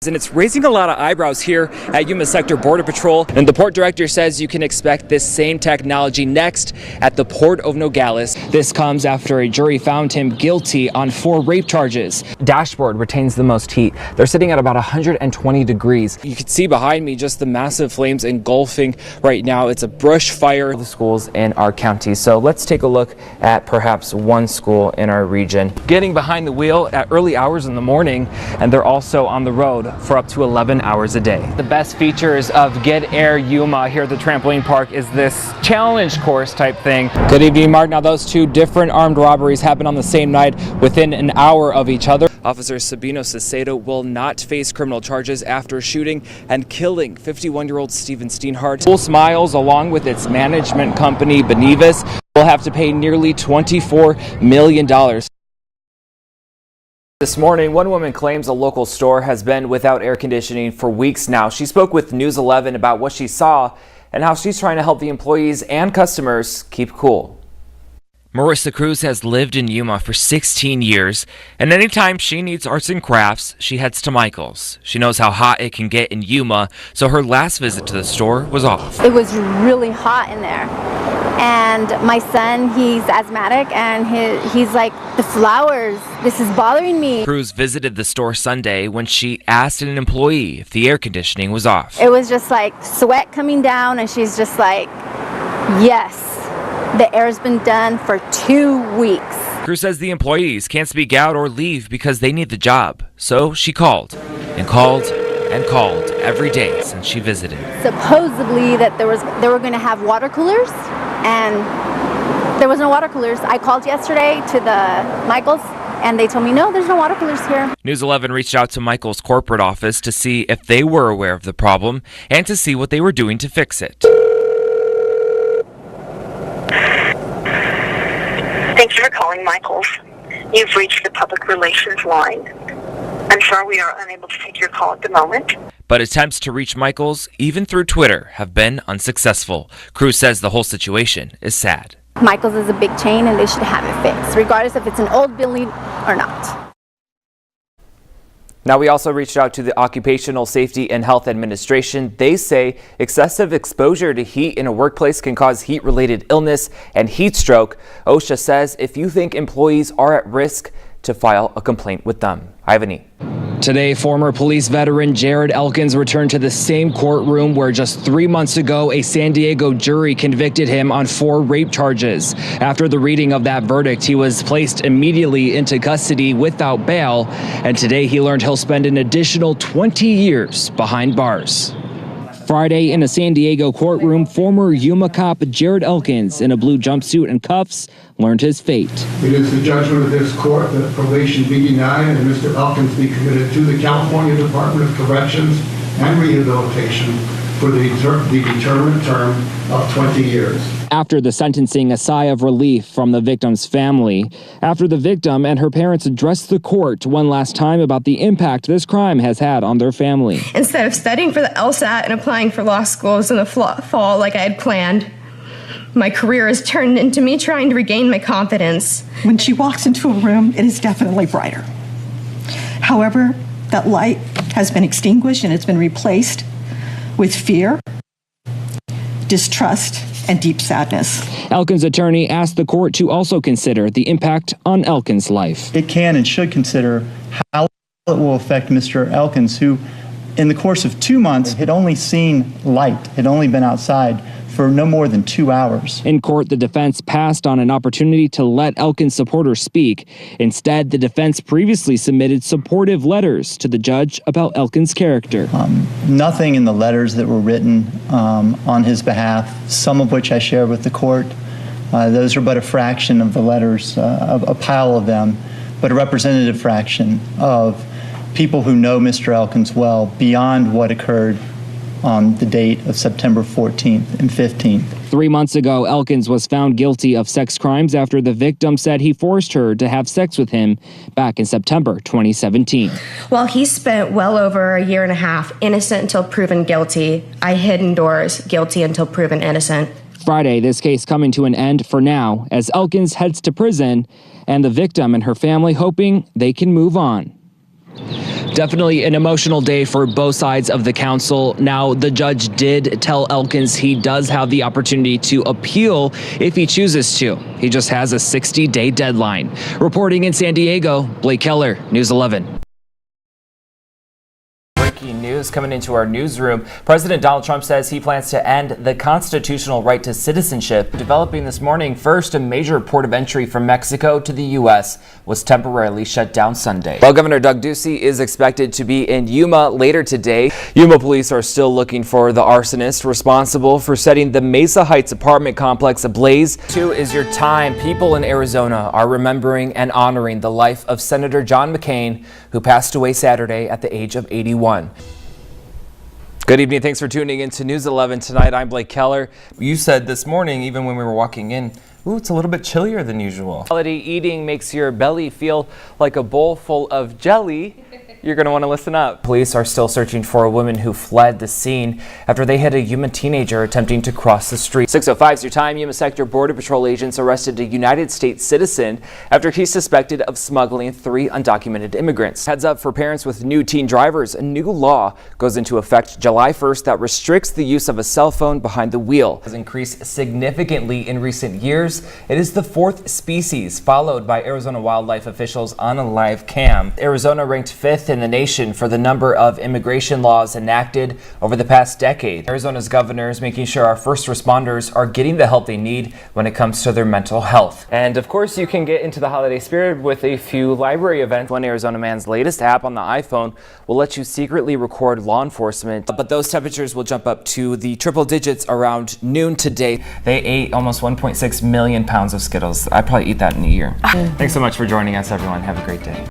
And it's raising a lot of eyebrows here at Yuma Sector Border Patrol. And the port director says you can expect this same technology next at the Port of Nogales. This comes after a jury found him guilty on 4 rape charges. Dashboard retains the most heat. They're sitting at about 120 degrees. You can see behind me just the massive flames engulfing right now. It's a brush fire. The schools in our county. So let's take a look at perhaps one school in our region. Getting behind the wheel at early hours in the morning, and they're also on the road for up to 11 hours a day. The best features of Get Air Yuma here at the trampoline park is this challenge course type thing. Good evening, Mark. Now those 2 different armed robberies happened on the same night within an hour of each other. Officer Sabino Cesedo will not face criminal charges after shooting and killing 51-year-old Steven Steinhardt. Full Smiles, along with its management company Benevis, will have to pay nearly $24 million. This morning, one woman claims a local store has been without air conditioning for weeks now. She spoke with News 11 about what she saw and how she's trying to help the employees and customers keep cool. Marissa Cruz has lived in Yuma for 16 years, and anytime she needs arts and crafts, she heads to Michael's. She knows how hot it can get in Yuma, so her last visit to the store was off. It was really hot in there, and my son, he's asthmatic, and he's like, the flowers, this is bothering me. Cruz visited the store Sunday when she asked an employee if the air conditioning was off. It was just like sweat coming down, and she's just like, yes. The air's been done for 2 weeks. Cruz says the employees can't speak out or leave because they need the job. So she called and called and called every day since she visited. Supposedly that they were going to have water coolers, and there was no water coolers. I called yesterday to the Michael's, and they told me, no, there's no water coolers here. News 11 reached out to Michael's corporate office to see if they were aware of the problem and to see what they were doing to fix it. Thank you for calling Michael's. You've reached the public relations line. I'm sorry we are unable to take your call at the moment. But attempts to reach Michael's, even through Twitter, have been unsuccessful. Cruz says the whole situation is sad. Michael's is a big chain, and they should have it fixed, regardless if it's an old building or not. Now, we also reached out to the Occupational Safety and Health Administration. They say excessive exposure to heat in a workplace can cause heat-related illness and heat stroke. OSHA says if you think employees are at risk, to file a complaint with them. Ivany. Today, former police veteran Jared Elkins returned to the same courtroom where just 3 months ago a San Diego jury convicted him on 4 rape charges. After the reading of that verdict, he was placed immediately into custody without bail, and today he learned he'll spend an additional 20 years behind bars. Friday, in a San Diego courtroom, former Yuma cop Jared Elkins, in a blue jumpsuit and cuffs, learned his fate. It is the judgment of this court that probation be denied and Mr. Elkins be committed to the California Department of Corrections and Rehabilitation for the determined term of 20 years. After the sentencing, a sigh of relief from the victim's family. After the victim and her parents addressed the court one last time about the impact this crime has had on their family. Instead of studying for the LSAT and applying for law schools in the fall like I had planned, my career has turned into me trying to regain my confidence. When she walks into a room, it is definitely brighter. However, that light has been extinguished and it's been replaced with fear, distrust, and deep sadness. Elkins' attorney asked the court to also consider the impact on Elkins' life. It can and should consider how it will affect Mr. Elkins, who in the course of 2 months had only seen light, had only been outside for no more than 2 hours. In court, the defense passed on an opportunity to let Elkins' supporters speak. Instead, the defense previously submitted supportive letters to the judge about Elkins' character. Nothing in the letters that were written on his behalf, some of which I shared with the court, those are but a fraction of the letters, a pile of them, but a representative fraction of people who know Mr. Elkins well beyond what occurred on the date of September 14th and 15th. 3 months ago, Elkins was found guilty of sex crimes after the victim said he forced her to have sex with him back in September 2017. While he spent well over a year and a half innocent until proven guilty, I hid indoors, guilty until proven innocent. Friday, this case coming to an end for now as Elkins heads to prison and the victim and her family hoping they can move on. Definitely an emotional day for both sides of the council. Now, the judge did tell Elkins he does have the opportunity to appeal if he chooses to. He just has a 60-day deadline. Reporting in San Diego, Blake Keller, News 11. Breaking news coming into our newsroom. President Donald Trump says he plans to end the constitutional right to citizenship. Developing this morning, first, a major port of entry from Mexico to the U.S. was temporarily shut down Sunday. Well, Governor Doug Ducey is expected to be in Yuma later today. Yuma police are still looking for the arsonist responsible for setting the Mesa Heights apartment complex ablaze. 2 is your time. People in Arizona are remembering and honoring the life of Senator John McCain, who passed away Saturday at the age of 81. Good evening. Thanks for tuning in to News 11 tonight. I'm Blake Keller. You said this morning, even when we were walking in, ooh, it's a little bit chillier than usual. Holiday eating makes your belly feel like a bowl full of jelly. You're going to want to listen up. Police are still searching for a woman who fled the scene after they hit a Yuma teenager attempting to cross the street. 6:05 is your time. Yuma Sector Border Patrol agents arrested a United States citizen after he's suspected of smuggling 3 undocumented immigrants. Heads up for parents with new teen drivers. A new law goes into effect July 1st that restricts the use of a cell phone behind the wheel. It has increased significantly in recent years. It is the 4th species, followed by Arizona wildlife officials on a live cam. Arizona ranked 5th in the nation for the number of immigration laws enacted over the past decade. Arizona's governor is making sure our first responders are getting the help they need when it comes to their mental health. And of course, you can get into the holiday spirit with a few library events. One Arizona man's latest app on the iPhone will let you secretly record law enforcement, but those temperatures will jump up to the triple digits around noon today. They ate almost 1.6 million pounds of Skittles. I'd probably eat that in a year. Thanks so much for joining us, everyone. Have a great day.